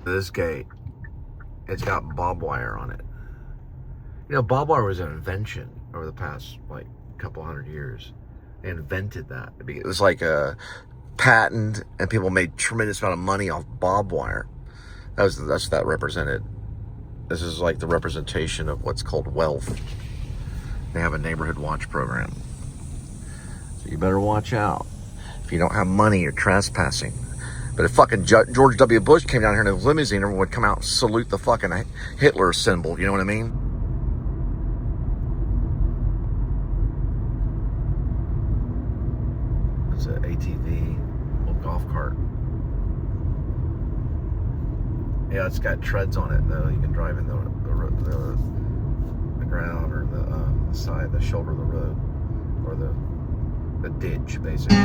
This gate, it's got barbed wire on it. You know, barbed wire was an invention over the past, like, couple hundred years. They invented that. It was like a patent, and people made tremendous amount of money off barbed wire. That's what that represented. This is like the representation of what's called wealth. They have a neighborhood watch program. So you better watch out. If you don't have money, you're trespassing. But if fucking George W. Bush came down here in a limousine, everyone would come out and salute the fucking Hitler symbol. You know what I mean? It's an ATV, little golf cart. Yeah, it's got treads on it though. You can drive in the ground or the side, the shoulder of the road, or the ditch, basically.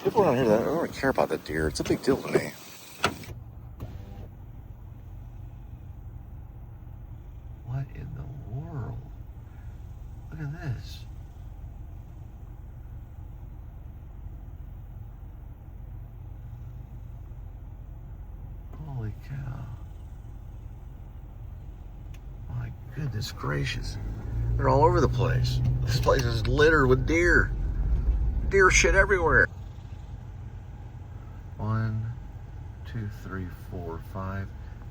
People around here that don't really care about the deer. It's a big deal to me. What in the world? Look at this. Holy cow. My goodness gracious. They're all over the place. This place is littered with deer. Deer shit everywhere. 1, 2, 3, 4, 5,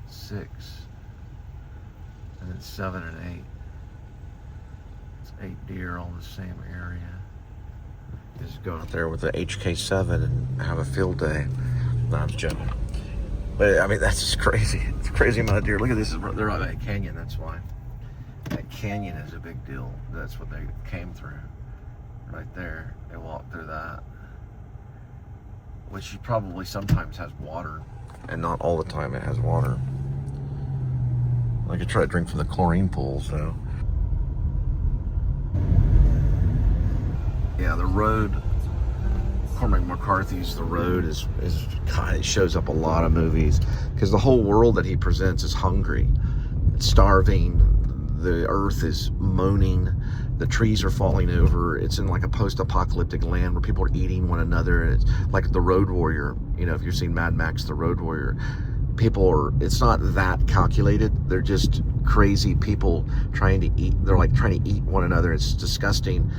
6, and then 7 and 8. It's 8 deer all in the same area. Just go out there with the HK7 and have a field day. No, I'm joking. But I mean, that's just crazy. It's a crazy amount of deer. Look at this. They're on that canyon. That's why. That canyon is a big deal. That's what they came through. Right there. They walked through that. Which probably sometimes has water. And not all the time it has water. I could try to drink from the chlorine pools, though. Yeah, the road, Cormac McCarthy's The Road is God, it shows up a lot of movies. Because the whole world that he presents is hungry. It's starving. The earth is moaning. The trees are falling over. It's in like a post-apocalyptic land where people are eating one another. And it's like The Road Warrior. You know, if you've seen Mad Max, The Road Warrior. People are, it's not that calculated. They're just crazy people trying to eat. They're like trying to eat one another. It's disgusting.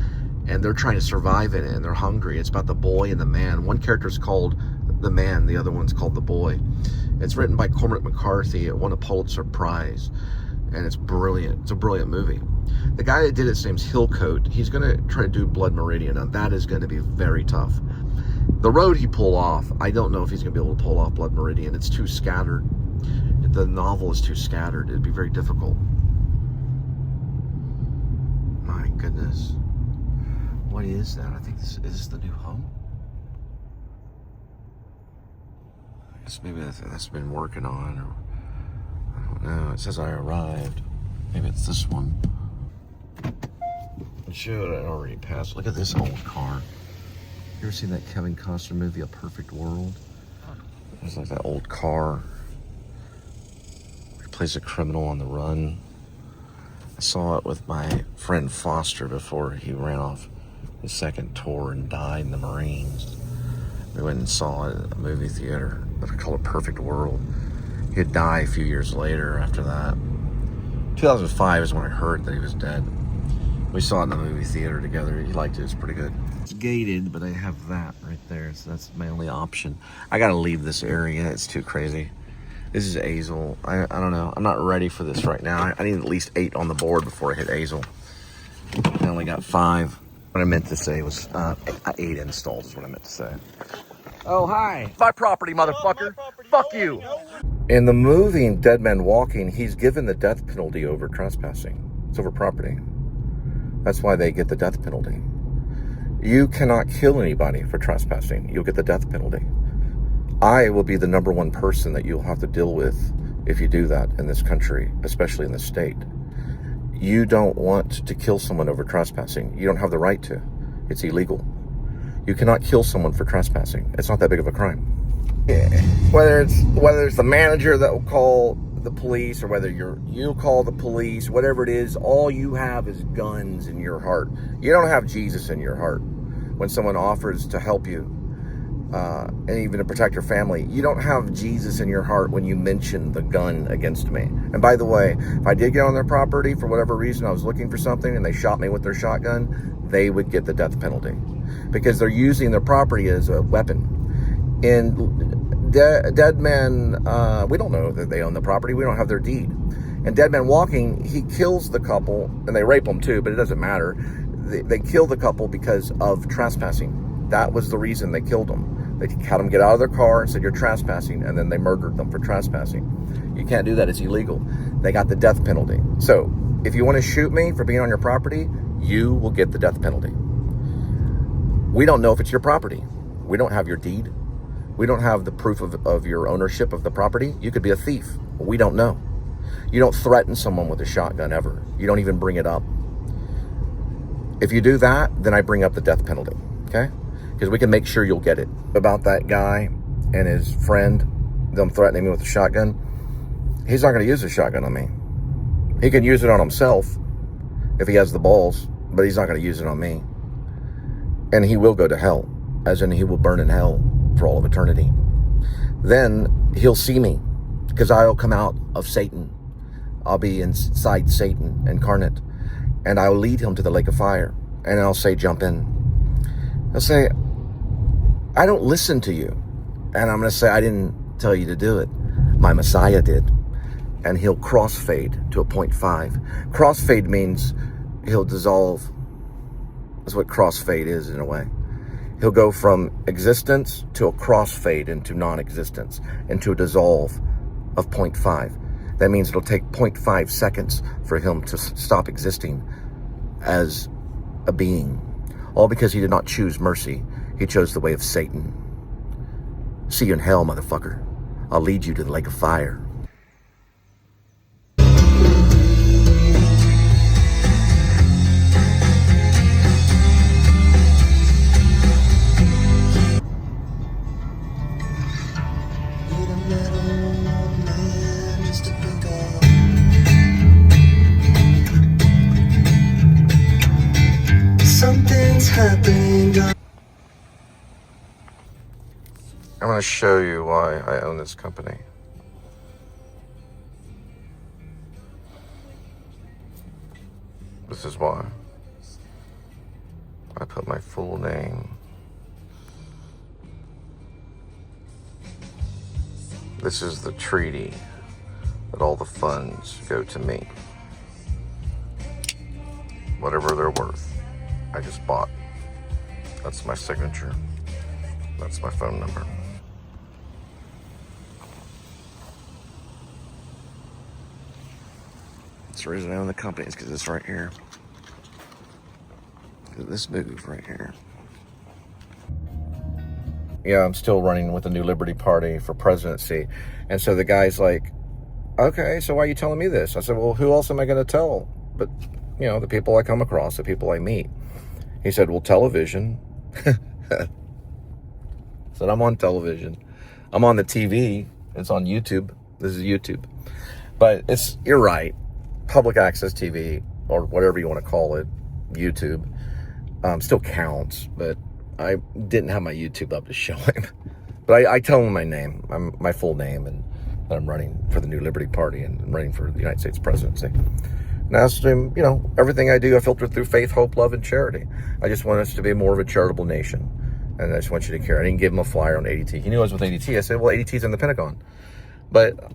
And they're trying to survive in it. And they're hungry. It's about the boy and the man. One character is called the man. The other one's called the boy. It's written by Cormac McCarthy. It won a Pulitzer Prize. And it's brilliant. It's a brilliant movie. The guy that did it, his name's Hillcoat. He's going to try to do Blood Meridian. Now, that is going to be very tough. The road he pulled off, I don't know if he's going to be able to pull off Blood Meridian. It's too scattered. the novel is too scattered. It'd be very difficult. My goodness. What is that? I think is this the new home? I guess maybe that's been working on, or I don't know. It says I arrived. Maybe it's this one. It should have already passed. Look at this old car. You ever seen that Kevin Costner movie, A Perfect World? It's like that old car. He plays a criminal on the run. I saw it with my friend Foster before he ran off his second tour and died in the Marines. We went and saw it at a movie theater. They call it Perfect World. He'd die a few years later after that. 2005 is when I heard that he was dead. We saw it in the movie theater together. He liked it. It's pretty good. It's gated, but I have that right there, so that's my only option. I gotta leave this area. It's too crazy. This is Azel. I don't know. I'm not ready for this right now. I need at least 8 on the board before I hit Azel. I only got 5. What I meant to say was 8 installed is what I meant to say. Oh, hi. My property, motherfucker. Fuck you. In the movie Dead Man Walking, he's given the death penalty over trespassing. It's over property. That's why they get the death penalty. You cannot kill anybody for trespassing. You'll get the death penalty. I will be the number 1 person that you'll have to deal with if you do that in this country, especially in this state. You don't want to kill someone over trespassing. You don't have the right to. It's illegal. You cannot kill someone for trespassing. It's not that big of a crime. Whether it's the manager that will call the police, or whether you call the police, whatever it is, all you have is guns in your heart. You don't have Jesus in your heart. When someone offers to help you, and even to protect your family, you don't have Jesus in your heart when you mention the gun against me. And by the way, if I did get on their property for whatever reason, I was looking for something and they shot me with their shotgun, they would get the death penalty, because they're using their property as a weapon. In Dead Man, we don't know that they own the property. We don't have their deed. And Dead Man Walking, he kills the couple, and they rape them too, but it doesn't matter. They kill the couple because of trespassing. That was the reason they killed them. They had them get out of their car and said, "You're trespassing," and then they murdered them for trespassing. You can't do that. It's illegal. They got the death penalty. So if you want to shoot me for being on your property, you will get the death penalty. We don't know if it's your property. We don't have your deed. We don't have the proof of your ownership of the property. You could be a thief. We don't know. You don't threaten someone with a shotgun ever. You don't even bring it up. If you do that, then I bring up the death penalty, okay? Because we can make sure you'll get it. About that guy and his friend, them threatening me with a shotgun, he's not going to use a shotgun on me. He can use it on himself if he has the balls, but he's not going to use it on me. And he will go to hell, as in he will burn in hell for all of eternity. Then he'll see me, because I'll come out of Satan. I'll be inside Satan incarnate, and I'll lead him to the lake of fire, and I'll say, "Jump in." He'll say, "I don't listen to you." And I'm going to say, "I didn't tell you to do it. My Messiah did." And he'll crossfade to a 0.5. Crossfade means he'll dissolve. That's what crossfade is in a way. He'll go from existence to a crossfade into non-existence, into a dissolve of 0.5. That means it'll take 0.5 seconds for him to stop existing as a being. All because he did not choose mercy. He chose the way of Satan. See you in hell, motherfucker. I'll lead you to the lake of fire. I'm going to show you why I own this company. This is why. I put my full name. This is the treaty that all the funds go to me. Whatever they're worth. I just bought. That's my signature. That's my phone number. That's the reason I own the company, is because it's right here. This move right here. Yeah, I'm still running with the New Liberty Party for presidency. And so the guy's like, okay, so why are you telling me this? I said, well, who else am I going to tell? But, you know, the people I come across, the people I meet. He said, well, television. I said, I'm on television. I'm on the TV. It's on YouTube. This is YouTube. But you're right. Public access TV, or whatever you want to call it, YouTube, still counts. But I didn't have my YouTube up to show him. But I tell him my name, my full name, and that I'm running for the New Liberty Party and running for the United States presidency. And I asked him, you know, everything I do, I filter through faith, hope, love, and charity. I just want us to be more of a charitable nation. And I just want you to care. I didn't give him a flyer on ADT. He knew I was with ADT. I said, well, ADT's in the Pentagon. But,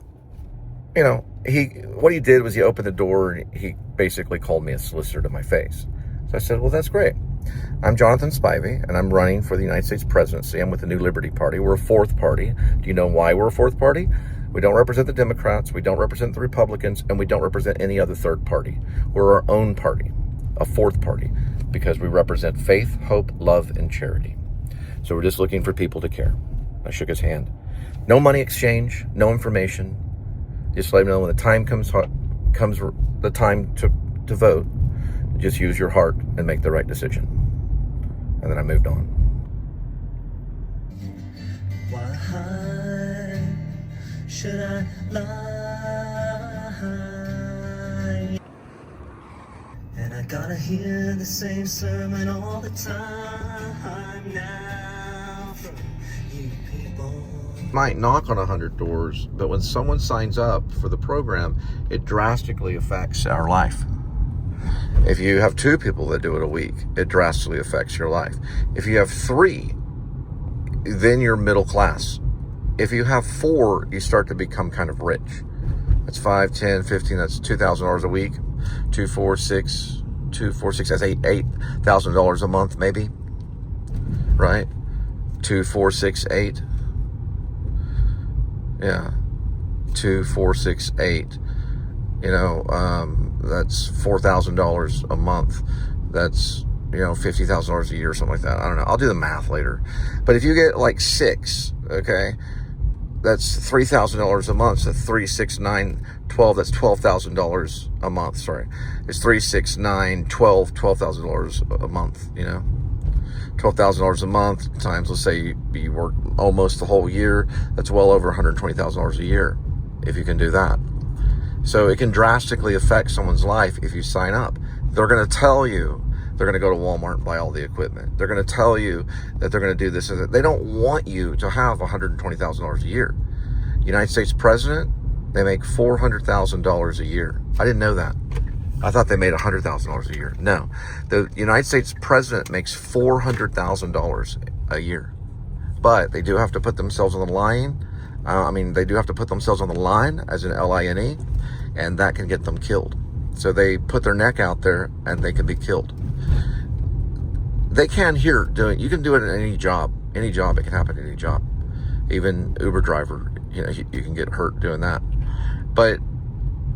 you know, what he did was he opened the door and he basically called me a solicitor to my face. So I said, well, that's great. I'm Jonathan Spivey, and I'm running for the United States presidency. I'm with the New Liberty Party. We're a fourth party. Do you know why we're a fourth party? We don't represent the Democrats, we don't represent the Republicans, and we don't represent any other third party. We're our own party, a fourth party, because we represent faith, hope, love, and charity. So we're just looking for people to care. I shook his hand. No money exchange, no information. Just let me know when the time comes the time to vote. Just use your heart and make the right decision. And then I moved on. Why should I lie? And I gotta hear the same sermon all the time now from you people. Might knock on 100 doors, but when someone signs up for the program, it drastically affects our life. If you have 2 people that do it a week, it drastically affects your life. If you have 3, then you're middle class. If you have 4, you start to become kind of rich. That's 5, 10, 15, that's $2,000 a week. 2, 4, 6, that's $8,000 a month maybe, right? 2, 4, 6, 8. Yeah, 2, 4, 6, 8. You know, that's $4,000 a month. That's, you know, $50,000 a year or something like that. I don't know. I'll do the math later. But if you get like 6, okay, that's $3,000 a month. So 3, 6, 9, 12. That's $12,000 a month. Sorry, it's 3, 6, 9, 12. $12,000 a month. You know, $12,000 a month times, let's say you work almost the whole year. That's well over $120,000 a year if you can do that. So it can drastically affect someone's life if you sign up. They're going to tell you they're going to go to Walmart and buy all the equipment. They're going to tell you that they're going to do this and that. They don't want you to have $120,000 a year. United States president, they make $400,000 a year. I didn't know that. I thought they made $100,000 a year. No, the United States president makes $400,000 a year. But they do have to put themselves on the line. They do have to put themselves on the line, as in L-I-N-E, and that can get them killed. So they put their neck out there and they can be killed. They can you can do it in any job. Any job, it can happen in any job. Even Uber driver, you know, you can get hurt doing that. But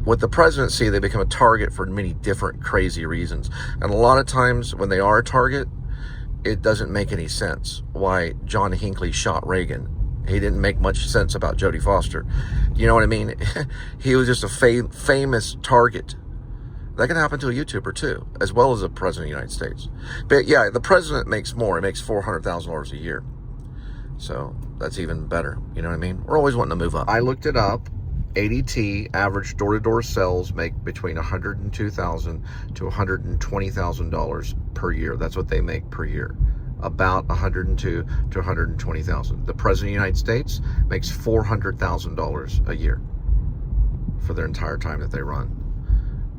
with the presidency, they become a target for many different crazy reasons. And a lot of times when they are a target, it doesn't make any sense why John Hinckley shot Reagan. He didn't make much sense about Jodie Foster. You know what I mean? He was just a famous target. That can happen to a YouTuber too, as well as a president of the United States. But yeah, the president makes more. He makes $400,000 a year. So that's even better. You know what I mean? We're always wanting to move up. I looked it up. ADT average door-to-door sales make between $102,000 to $120,000 per year. That's what they make per year. About $102,000 to $120,000. The president of the United States makes $400,000 a year for their entire time that they run.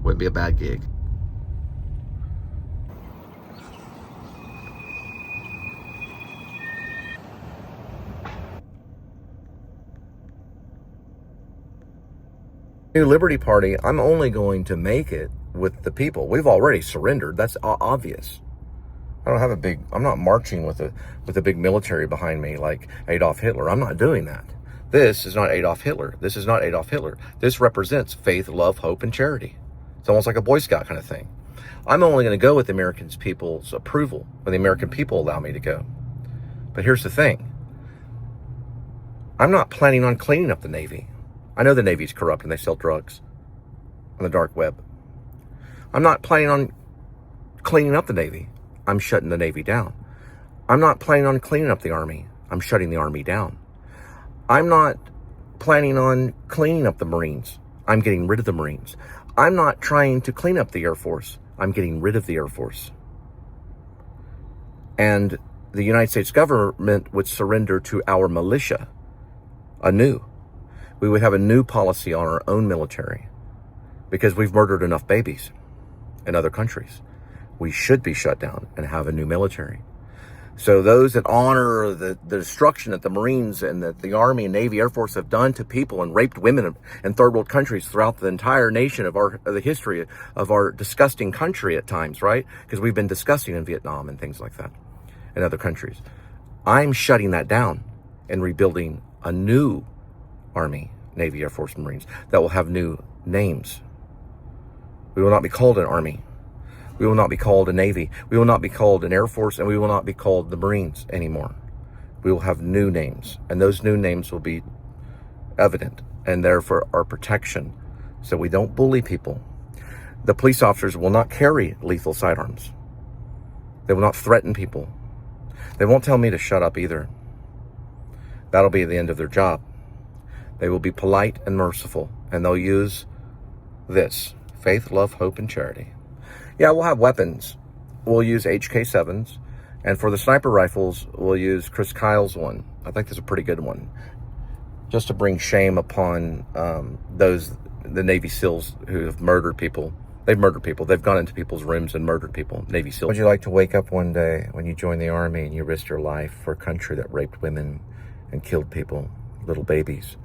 Wouldn't be a bad gig. New Liberty Party, I'm only going to make it with the people. We've already surrendered. That's obvious. I don't have I'm not marching with a big military behind me like Adolf Hitler. I'm not doing that. This is not Adolf Hitler. This is not Adolf Hitler. This represents faith, love, hope, and charity. It's almost like a Boy Scout kind of thing. I'm only going to go with the American people's approval, when the American people allow me to go. But here's the thing. I'm not planning on cleaning up the Navy. I know the Navy's corrupt and they sell drugs on the dark web. I'm not planning on cleaning up the Navy. I'm shutting the Navy down. I'm not planning on cleaning up the Army. I'm shutting the Army down. I'm not planning on cleaning up the Marines. I'm getting rid of the Marines. I'm not trying to clean up the Air Force. I'm getting rid of the Air Force. And the United States government would surrender to our militia anew. We would have a new policy on our own military because we've murdered enough babies in other countries. We should be shut down and have a new military. So those that honor the destruction that the Marines and that the Army and Navy, Air Force have done to people and raped women in third world countries throughout the entire nation of the history of our disgusting country at times, right? Because we've been discussing in Vietnam and things like that in other countries. I'm shutting that down and rebuilding a new Army, Navy, Air Force, and Marines that will have new names. We will not be called an Army. We will not be called a Navy. We will not be called an Air Force, and we will not be called the Marines anymore. We will have new names, and those new names will be evident and there for our protection so we don't bully people. The police officers will not carry lethal sidearms. They will not threaten people. They won't tell me to shut up either. That'll be the end of their job. They will be polite and merciful, and they'll use this: faith, love, hope, and charity. Yeah, we'll have weapons. We'll use HK7s. And for the sniper rifles, we'll use Chris Kyle's one. I think that's a pretty good one. Just to bring shame upon the Navy SEALs who have murdered people. They've murdered people. They've gone into people's rooms and murdered people. Navy SEALs. Would you like to wake up one day when you join the Army and you risked your life for a country that raped women and killed people, little babies,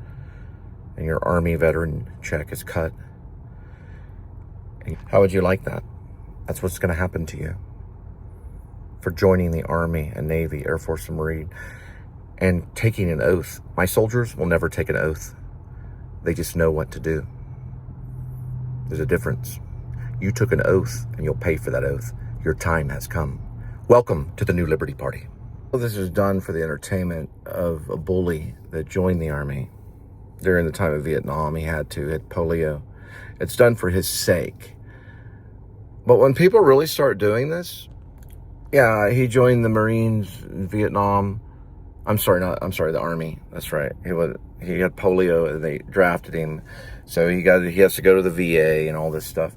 and your Army veteran check is cut? How would you like that? That's what's going to happen to you for joining the Army and Navy, Air Force, and Marine, and taking an oath. My soldiers will never take an oath. They just know what to do. There's a difference. You took an oath, and you'll pay for that oath. Your time has come. Welcome to the New Liberty Party. Well, this is done for the entertainment of a bully that joined the Army during the time of Vietnam. He had polio. It's done for his sake. But when people really start doing this, yeah, he joined the Marines in Vietnam. The Army. That's right. He had polio and they drafted him. So he has to go to the VA and all this stuff.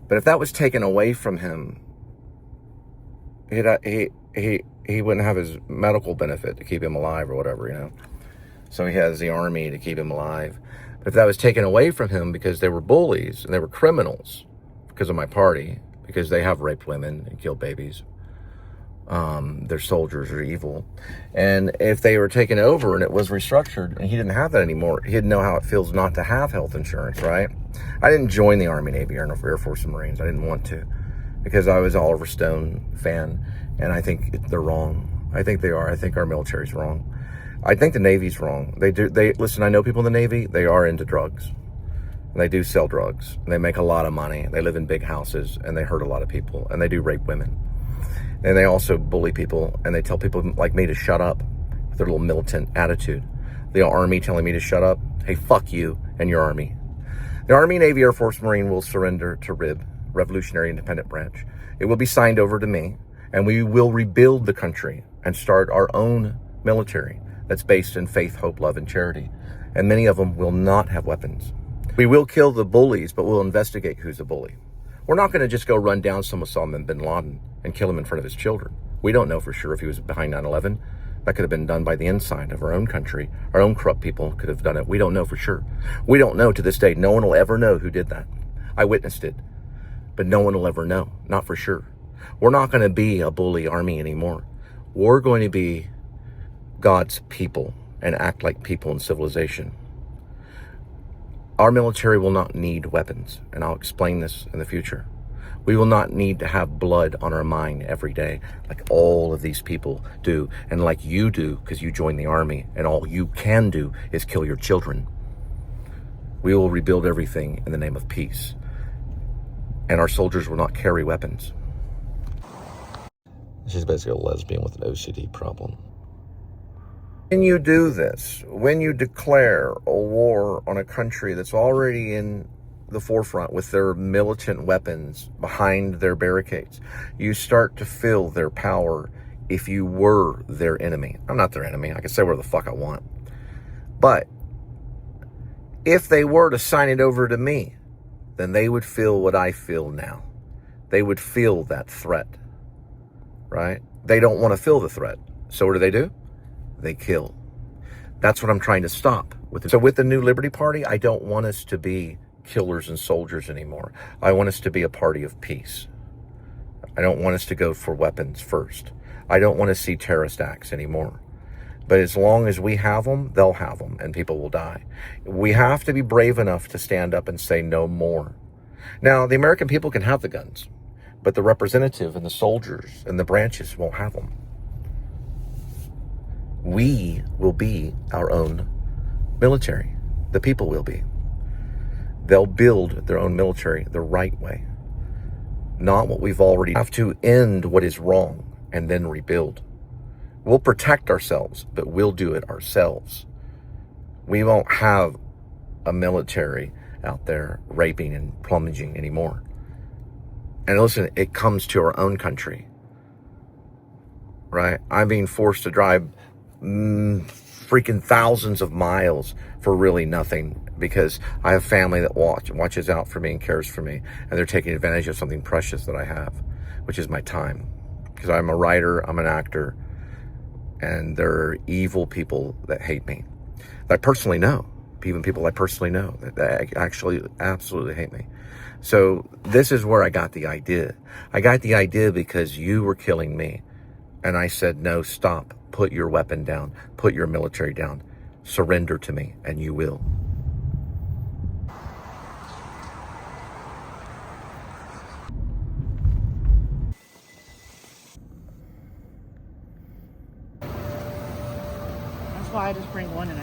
But if that was taken away from him, he wouldn't have his medical benefit to keep him alive or whatever, you know. So he has the Army to keep him alive. But if that was taken away from him because they were bullies and they were criminals because of my party, because they have raped women and killed babies. Their soldiers are evil. And if they were taken over and it was restructured and he didn't have that anymore, he didn't know how it feels not to have health insurance, right? I didn't join the Army, Navy, Air Force, and Marines. I didn't want to because I was an Oliver Stone fan, and I think they're wrong. I think they are. I think our military's wrong. I think the Navy's wrong. Listen, I know people in the Navy, they are into drugs. And they do sell drugs. And they make a lot of money. They live in big houses, and they hurt a lot of people, and they do rape women. And they also bully people, and they tell people like me to shut up with their little militant attitude. The Army telling me to shut up. Hey, fuck you and your Army. The Army, Navy, Air Force, Marine will surrender to RIB, Revolutionary Independent Branch. It will be signed over to me, and we will rebuild the country and start our own military that's based in faith, hope, love, and charity. And many of them will not have weapons. We will kill the bullies, but we'll investigate who's a bully. We're not going to just go run down Osama bin Laden and kill him in front of his children. We don't know for sure if he was behind 9/11. That could have been done by the inside of our own country. Our own corrupt people could have done it. We don't know for sure. We don't know to this day. No one will ever know who did that. I witnessed it, but no one will ever know. Not for sure. We're not going to be a bully Army anymore. We're going to be God's people and act like people in civilization. Our military will not need weapons, and I'll explain this in the future. We will not need to have blood on our mind every day like all of these people do, and like you do because you joined the Army, and all you can do is kill your children. We will rebuild everything in the name of peace. and our soldiers will not carry weapons. She's basically a lesbian with an OCD problem. When you do this, when you declare a war on a country that's already in the forefront with their militant weapons behind their barricades, you start to feel their power if you were their enemy. I'm not their enemy. I can say whatever the fuck I want. But if they were to sign it over to me, then they would feel what I feel now. They would feel that threat, right? They don't want to feel the threat. So what do? They kill. That's what I'm trying to stop. So with the New Liberty Party, I don't want us to be killers and soldiers anymore. I want us to be a party of peace. I don't want us to go for weapons first. I don't want to see terrorist acts anymore. But as long as we have them, they'll have them, and people will die. We have to be brave enough to stand up and say no more. Now, the American people can have the guns, but the representative and the soldiers and the branches won't have them. We will be our own military. The people will be. They'll build their own military the right way, not what we've already. We have to end what is wrong and then rebuild. We'll protect ourselves, but we'll do it ourselves. We won't have a military out there raping and plumaging anymore. And listen, it comes to our own country, right? I'm being forced to drive freaking thousands of miles for really nothing because I have family that watches out for me and cares for me, and they're taking advantage of something precious that I have, which is my time. Because I'm a writer, I'm an actor, and there are evil people that hate me, that I personally know, even people I personally know that actually absolutely hate me. So this is where I got the idea. I got the idea because you were killing me. And I said, no, stop. Put your weapon down. Put your military down. Surrender to me, and you will. That's why I just bring 1.5.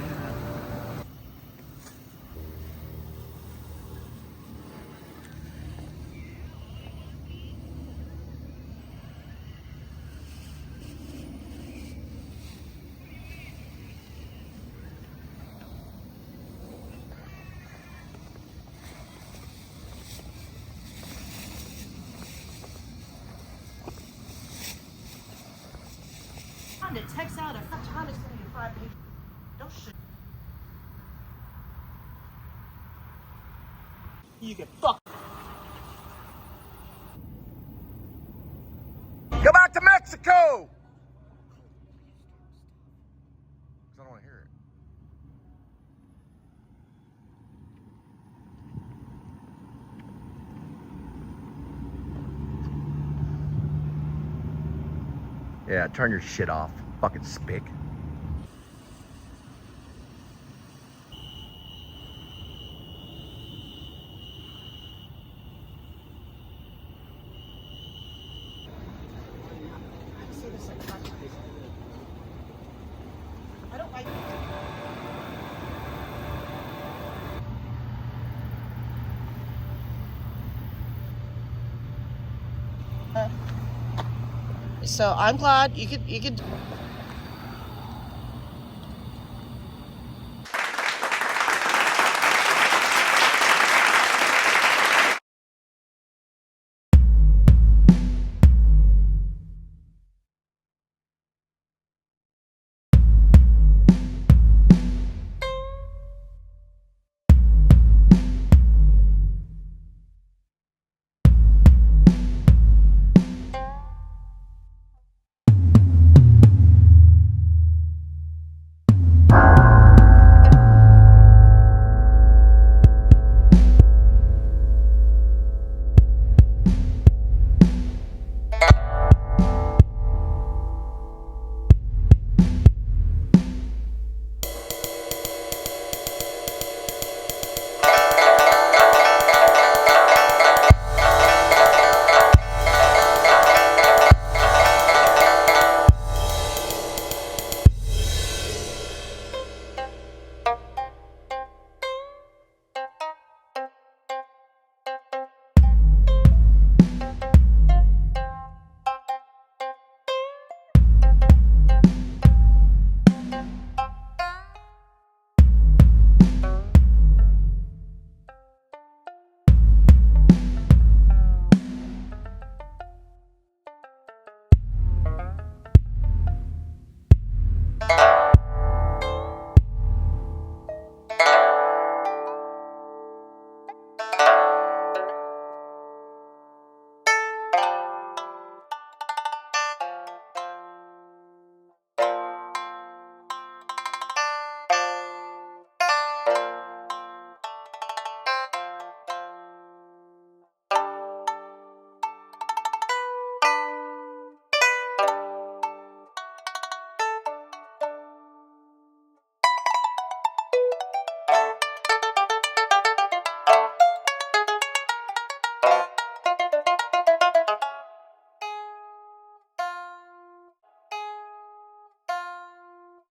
To text out a time to send you 5 pages. Don't shit. You can fuck. Go back to Mexico! I don't want to hear it. Yeah, turn your shit off. Fucking spick. I don't like it. So I'm glad you could